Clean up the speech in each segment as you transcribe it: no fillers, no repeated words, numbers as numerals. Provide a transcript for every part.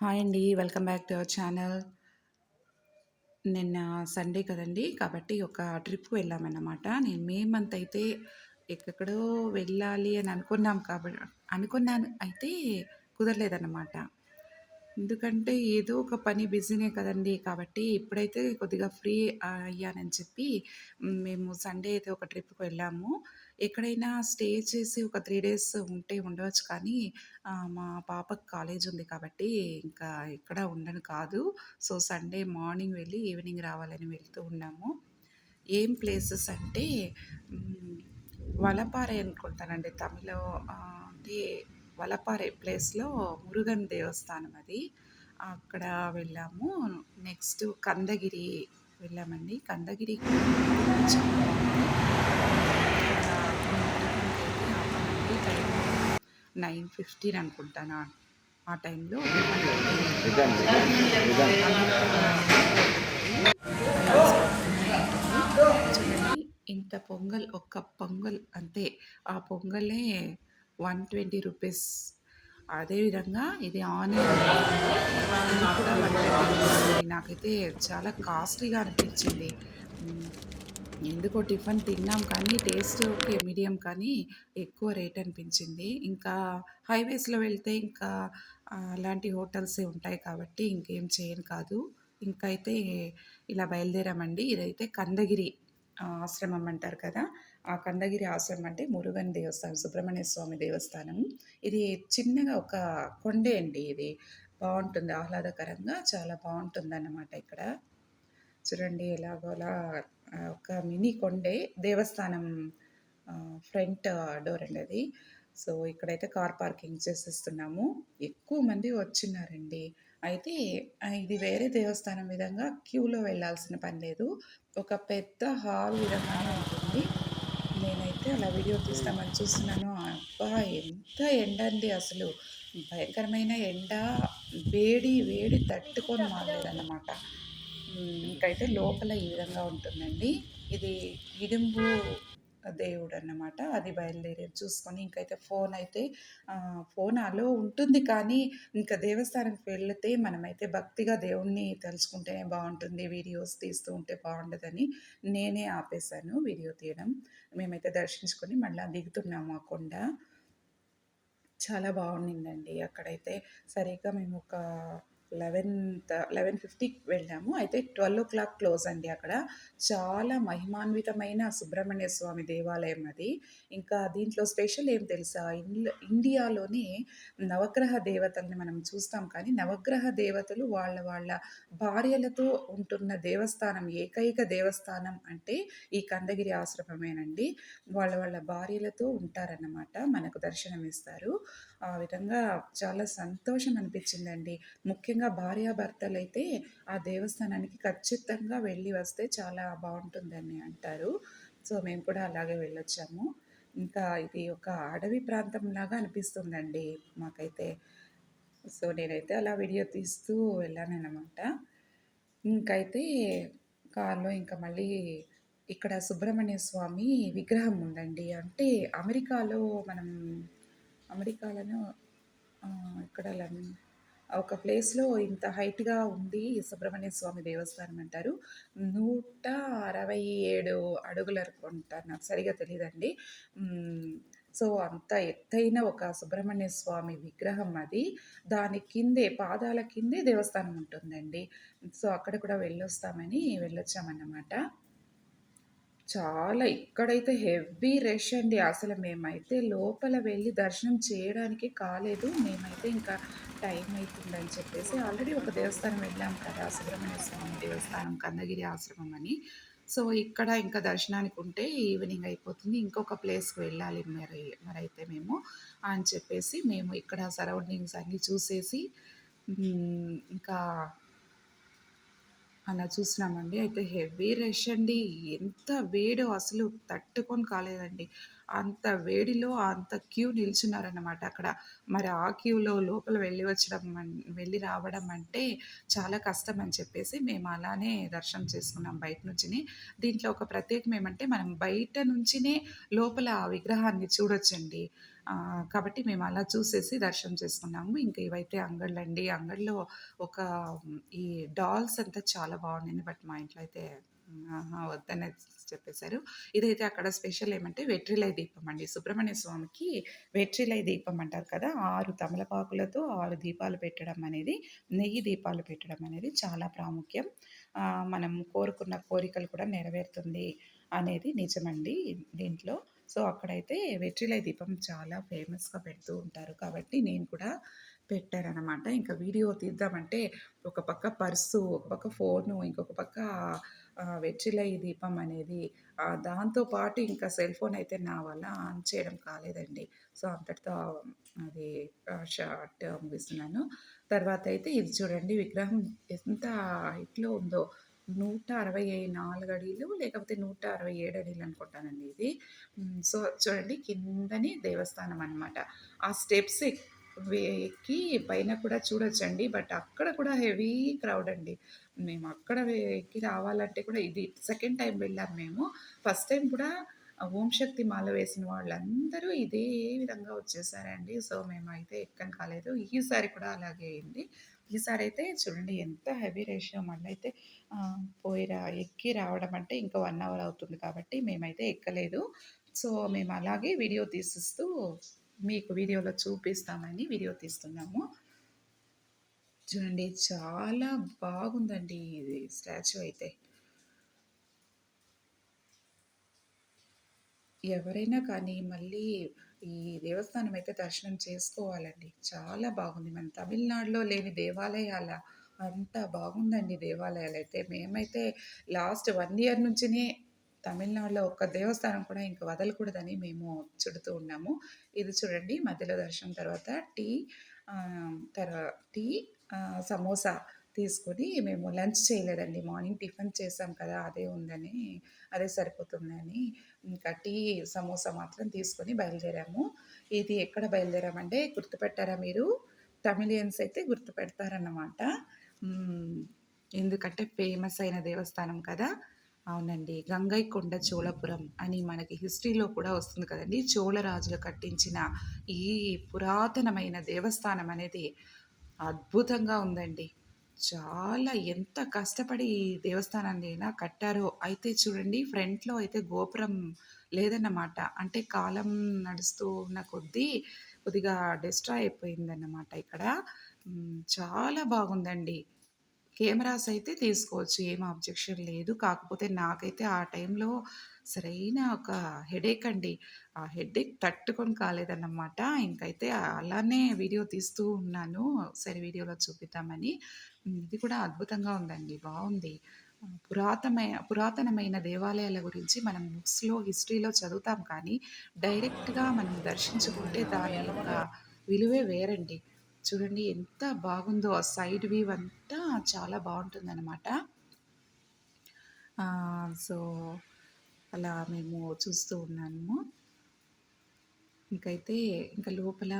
Hi అండి. Welcome back to our channel. నిన్న Sunday కదండీ! కాబట్టి ఒక ట్రిప్‌కి వెళ్ళామన్నమాట. నేను మే మంత్ అయితే ఎక్కడో వెళ్ళాలి అని అనుకున్నాను. అయితే కుదరలేదన్నమాట. ఎందుకంటే ఏదో ఒక పని బిజీనే కదండీ! కాబట్టి ఇప్పుడైతే కొద్దిగా ఫ్రీ అయ్యానని చెప్పి మేము సండే అయితే ఒక ట్రిప్‌కి వెళ్ళాము. ఎక్కడైనా స్టే చేసి ఒక 3 డేస్ ఉంటే ఉండవచ్చు కానీ మా పాపకి కాలేజ్ ఉంది కాబట్టి ఇంకా ఎక్కడ ఉండను కాదు. సో, సండే మార్నింగ్ వెళ్ళి ఈవినింగ్ రావాలని వెళ్తూ ఉన్నాము. ఏం ప్లేసెస్ అంటే హ్మ్, వలపాறை అనుకుంటానండి తమిళ్‌లో అంటే వలపాறை ప్లేస్‌లో మురుగన్ దేవస్థానం అది. అక్కడ వెళ్ళాము. నెక్స్ట్ కందగిరి వెళ్ళామండి. కందగిరి కూడా చాలా బావుంది. అక్కడ టిఫిన్‌కైతే ఆపామండి. టైము 9:15 అనుకుంటాను. ఆ టైంలో టిఫిన్‌కైతే రైస్ బాగుంటుంది. చూడండి ఇంత పొంగల్ ఒక్క పొంగల్ అంతే. ఆ పొంగలే 120 రూపీస్. అదే విధంగా ఇది ఆనియన్ ఇది కూడా 120 రూపీస్ అండి. నాకైతే చాలా కాస్ట్‌లీగా అనిపించింది. హ్మ్. ఎందుకో టిఫిన్ తిన్నాం కానీ టేస్ట్ ఓకే మీడియం కానీ ఎక్కువ రేట్ అనిపించింది. ఇంకా హైవేస్‌లో వెళ్తే ఇంకా అలాంటి హోటల్సే ఉంటాయి కాబట్టి ఇంకేం చేయను కాదు. ఇంకైతే ఇలా బయలుదేరామండి. ఇదైతే కందగిరి ఆశ్రమం అంటారు కదా! ఆ కందగిరి ఆశ్రమం అంటే మురుగన్ దేవస్థానం, సుబ్రహ్మణ్య స్వామి దేవస్థానం. ఇది చిన్నగా ఒక కొండే అండి ఇది. బావుంటుంది. ఆహ్లాదకరంగా చాలా బావుంటుందన్నమాట ఇక్కడ. చూడండి ఎలాగోలా ఒక మినీ కొండే దేవస్థానం ఫ్రంట్ డోర్ అండి అది. సో, ఇక్కడైతే కార్ పార్కింగ్ చేసేస్తున్నాము. ఎక్కువ మంది వచ్చిన్నారండి. అయితే ఇది వేరే దేవస్థానం విధంగా క్యూలో వెళ్ళాల్సిన పని లేదు. ఒక పెద్ద హాల్ విధంగానే ఉంటుంది. నేనైతే అలా వీడియో తీస్తామని చూస్తున్నాను. అబ్బా! ఎంత ఎండండి అసలు. భయంకరమైన ఎండ, వేడి తట్టుకొని మానలేదన్నమాట. ఇంకైతే లోపల ఈ విధంగా ఉంటుందండి. ఇది ఇడుంబు దేవుడన్నమాట. అది బయలుదేరి చూసుకొని ఇంకైతే ఫోన్ అలో ఉంటుంది కానీ, ఇంకా దేవస్థానంకి వెళితే మనమైతే భక్తిగా దేవుడిని తలుచుకుంటేనే బావుంటుంది. వీడియోస్ తీస్తూ ఉంటే బావుండదని నేనే ఆపేసాను వీడియో తీయడం. మేమైతే దర్శించుకొని మళ్ళా దిగుతున్నాము ఆ కొండ. చాలా బావుండిందండి. అక్కడైతే సరిగ్గా మేము ఒక 11:50కి వెళ్ళాము. అయితే 12:00 క్లోజ్ అండి అక్కడ. చాలా మహిమాన్వితమైన సుబ్రహ్మణ్య స్వామి దేవాలయం అది. ఇంకా దీంట్లో స్పెషల్ ఏం తెలుసా? ఇండియాలోనే నవగ్రహ దేవతల్ని మనం చూస్తాం కానీ, నవగ్రహ దేవతలు వాళ్ళ భార్యలతో ఉంటున్న దేవస్థానం, ఏకైక దేవస్థానం అంటే ఈ కందగిరి ఆశ్రమమేనండి. వాళ్ళ భార్యలతో ఉంటారన్నమాట. మనకు దర్శనమిస్తారు. ఆ విధంగా చాలా సంతోషం అనిపించిందండి. ముఖ్యంగా భార్యాభర్తలైతే ఆ దేవస్థానానికి ఖచ్చితంగా వెళ్ళి వస్తే చాలా బావుంటుందని అంటారు. సో, మేము కూడా అలాగే వెళ్ళొచ్చాము. ఇంకా ఇది ఒక అడవి ప్రాంతంలాగా అనిపిస్తుందండి మాకైతే. సో, నేనైతే అలా వీడియో తీస్తూ వెళ్ళాననమాట. ఇంకైతే కార్‌లో ఇంక మళ్ళీ ఇక్కడ సుబ్రహ్మణ్య స్వామి విగ్రహం ఉందండి. అంటే అమెరికాలో మనం అమెరికాలోనో ఇక్కడ ఒక ప్లేస్‌లో ఇంత హైట్‌గా ఉంది సుబ్రహ్మణ్య స్వామి దేవస్థానం అంటారు. 167 అడుగులనుకుంటాను. నాకు సరిగ్గా తెలీదండి. హ్మ్. సో, అంత ఎత్తైన ఒక సుబ్రహ్మణ్య స్వామి విగ్రహం అది. దాని కిందే పాదాల కిందే దేవస్థానం ఉంటుందండి. సో, అక్కడ కూడా వెళ్ళొచ్చామన్నమాట. చాలా ఇక్కడైతే హెవీ రష్ అండి. అసలు మేమైతే లోపల వెళ్లి దర్శనం చేయడానికే కాలేదు. మేమైతే ఇంకా టైం అయితుందని చెప్పేసి ఆల్రెడీ ఒక దేవస్థానం వెళ్ళాం కదా! సుబ్రహ్మణ్య స్వామి దేవస్థానం, కందగిరి ఆశ్రమం అని. సో, ఇక్కడ ఇంకా దర్శనానికి ఉంటే ఈవినింగ్ అయిపోతుంది. ఇంకొక ప్లేస్‌కి వెళ్ళాలి మరైతే మేము అని చెప్పేసి మేము ఇక్కడ సరౌండింగ్స్ అన్నీ చూసేసి ఇంకా అలా చూసినామండి. అయితే హెవీ రష్ అండి. ఎంత వేడో అసలు తట్టుకొని కాలేదండి. అంత వేడిలో అంత క్యూ నిల్చున్నారనమాట అక్కడ. మరి ఆ క్యూలో లోపల వెళ్ళి రావడం అంటే చాలా కష్టం అని చెప్పేసి మేము అలానే దర్శనం చేసుకున్నాం బయట నుంచిని. దీంట్లో ఒక ప్రత్యేకం ఏమంటే మనం బయట నుంచినే లోపల ఆ విగ్రహాన్ని చూడొచ్చండి. కాబట్టి మేము అలా చూసేసి దర్శనం చేసుకున్నాము. ఇంక ఇవైతే అంగళ్ళండి. అంగడిలో ఒక ఈ డాల్స్ అంతా చాలా బాగుండింది. బట్ మా ఇంట్లో అయితే ఆహా! వద్దనే చెప్పేసారు. ఇదైతే అక్కడ స్పెషల్ ఏమంటే వెట్రిలై దీపం అండి. సుబ్రహ్మణ్య స్వామికి వెట్రిలై దీపం అంటారు కదా! 6 తమలపాకులతో 6 దీపాలు పెట్టడం అనేది, నెయ్యి దీపాలు పెట్టడం అనేది చాలా ప్రాముఖ్యం. మనం కోరుకున్న కోరికలు కూడా నెరవేరుతుంది అనేది నిజమండి దీంట్లో. సో, అక్కడైతే వెట్రిలై దీపం చాలా ఫేమస్‌గా పెడుతూ ఉంటారు. కాబట్టి నేను కూడా పెట్టాననమాట. ఇంకా వీడియో తీద్దామంటే ఒక పక్క పర్సు, ఒక పక్క ఫోను, ఇంకొక పక్క వెచ్చిలై దీపం అనేది దాంతో పాటు ఇంకా సెల్ ఫోన్ అయితే నా వల్ల ఆన్ చేయడం కాలేదండి. సో, అంతటితో అది షార్ట్ ముగిస్తున్నాను. తర్వాతయితే ఇది చూడండి విగ్రహం ఎంత హైట్‌లో ఉందో. 164 అడుగులు లేకపోతే 167 అడుగులు అనుకుంటానండి ఇది. సో, చూడండి కిందని దేవస్థానం అనమాట. ఆ స్టెప్స్ ఎక్కి పైన కూడా చూడొచ్చండి. బట్ అక్కడ కూడా హెవీ క్రౌడ్ అండి. మేము అక్కడ ఎక్కి రావాలంటే కూడా ఇది సెకండ్ టైమ్ వెళ్ళాం మేము. ఫస్ట్ టైమ్ కూడా ఓం శక్తి మాల వేసిన వాళ్ళందరూ ఇదే విధంగా వచ్చేసారండి. సో, మేమైతే ఎక్కను కాలేదు. ఈసారి కూడా అలాగే అయింది. ఈసారైతే చూడండి ఎంత హెవీ రేషియో మళ్ళైతే ఎక్కి రావడం అంటే ఇంకా 1 అవర్ అవుతుంది కాబట్టి మేమైతే ఎక్కలేదు. సో, మేము అలాగే వీడియో తీసిస్తూ మీకు వీడియోలో చూపిస్తామని వీడియో తీస్తున్నాము. చూడండి చాలా బాగుందండి ఇది స్టాచ్యూ అయితే. ఎవరైనా కానీ మళ్ళీ ఈ దేవస్థానం అయితే దర్శనం చేసుకోవాలండి. చాలా బాగుంది. మన తమిళనాడులో లేని దేవాలయాల అంత బాగుందండి దేవాలయాలైతే. మేమైతే లాస్ట్ 1 ఇయర్ నుంచినే తమిళనాడులో ఒక్క దేవస్థానం కూడా ఇంక వదలకూడదని మేము చుడుతూ ఉన్నాము. ఇది చూడండి మధ్యలో దర్శనం తర్వాత టీ ఆహ్, టీ సమోసా తీసుకొని మేము లంచ్ చేయలేదండి. మార్నింగ్ టిఫిన్ చేసాం కదా! అదే ఉందని, అదే సరిపోతుందని ఇంకా టీ, సమోసా మాత్రం తీసుకొని బయలుదేరాము. ఇది ఎక్కడ బయలుదేరామంటే గుర్తుపెట్టారా మీరు? తమిళియన్స్ అయితే గుర్తుపెడతారన్నమాట. హ్మ్. ఎందుకంటే ఫేమస్ అయిన దేవస్థానం కదా! అవునండి. గంగైకొండ చోళపురం అని మనకి హిస్టరీలో కూడా వస్తుంది కదండీ! చోళ రాజులు కట్టించిన ఈ పురాతనమైన దేవస్థానం అనేది అద్భుతంగా ఉందండి. చాలా ఎంత కష్టపడి ఈ దేవస్థానాన్నైనా కట్టారో! అయితే చూడండి ఫ్రంట్‌లో అయితే గోపురం లేదన్నమాట. అంటే కాలం నడుస్తూ ఉన్న కొద్దీ కొద్దిగా డెస్ట్రాయ్ అయిపోయిందన్నమాట ఇక్కడ. చాలా బాగుందండి. కెమెరాస్ అయితే తీసుకోవచ్చు. ఏం అబ్జెక్షన్ లేదు. కాకపోతే నాకైతే ఆ టైంలో సరైన ఒక హెడేక్ అండి. ఆ హెడేక్ తట్టుకొని కాలేదన్నమాట. ఇంకైతే అలానే వీడియో తీస్తూ ఉన్నాను. సరే వీడియోలో చూపిద్దామని. ఇది కూడా అద్భుతంగా ఉందండి. బావుంది. పురాతనమైన దేవాలయాల గురించి మనం బుక్స్‌లో, హిస్టరీలో చదువుతాం కానీ, డైరెక్ట్‌గా మనం దర్శించుకుంటే దాని యొక్క విలువే వేరండి. చూడండి ఎంత బాగుందో ఆ సైడ్ వ్యూ అంతా చాలా బావుంటుందనమాట. సో, అలా మేము చూస్తూ ఉన్నాము. ఇంకైతే ఇంక లోపల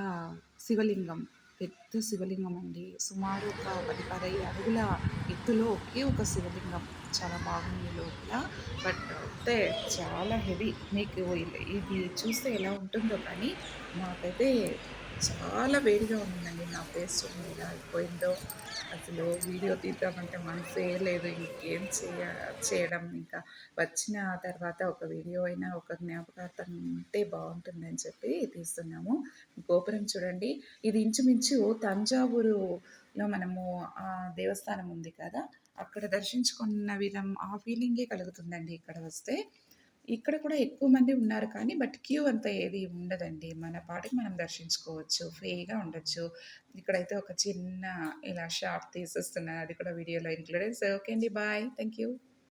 శివలింగం. పెద్ద శివలింగం అండి. సుమారు ఒక 10, 15 అడుగుల ఎత్తులో ఒకే ఒక శివలింగం. చాలా బాగుంది లోపల. బట్ అయితే చాలా హెవీ. మీకు ఇది చూస్తే ఎలా ఉంటుందో కానీ, నాకైతే చాలా వేడిగా ఉందండి. నా ఫేస్ చూడండి ఎలా అయిపోయిందో. అసలు వీడియో తీద్దామంటే మనసే లేదు. ఇంకేం చేయడం ఇంకా వచ్చిన తర్వాత ఒక వీడియో అయినా, ఒక జ్ఞాపకార్థం ఉంటే బావుంటుందని చెప్పి తీస్తున్నాము. గోపురం చూడండి. ఇది ఇంచుమించు తంజావూరులో మనము దేవస్థానం ఉంది కదా! అక్కడ దర్శించుకున్న ఆ ఫీలింగే కలుగుతుందండి ఇక్కడ వస్తే. ఇక్కడ కూడా ఎక్కువ మంది ఉన్నారు కానీ, బట్ క్యూ అంత ఏది ఉండదండి. మన పాటికి మనం దర్శించుకోవచ్చు. ఫ్రీగా ఉండొచ్చు. ఇక్కడైతే ఒక చిన్న ఇలా షార్ట్ తీసేస్తున్నాను. అది కూడా వీడియోలో ఇంక్లూడెడ్. సో, ఓకే అండి. బాయ్. Thank you.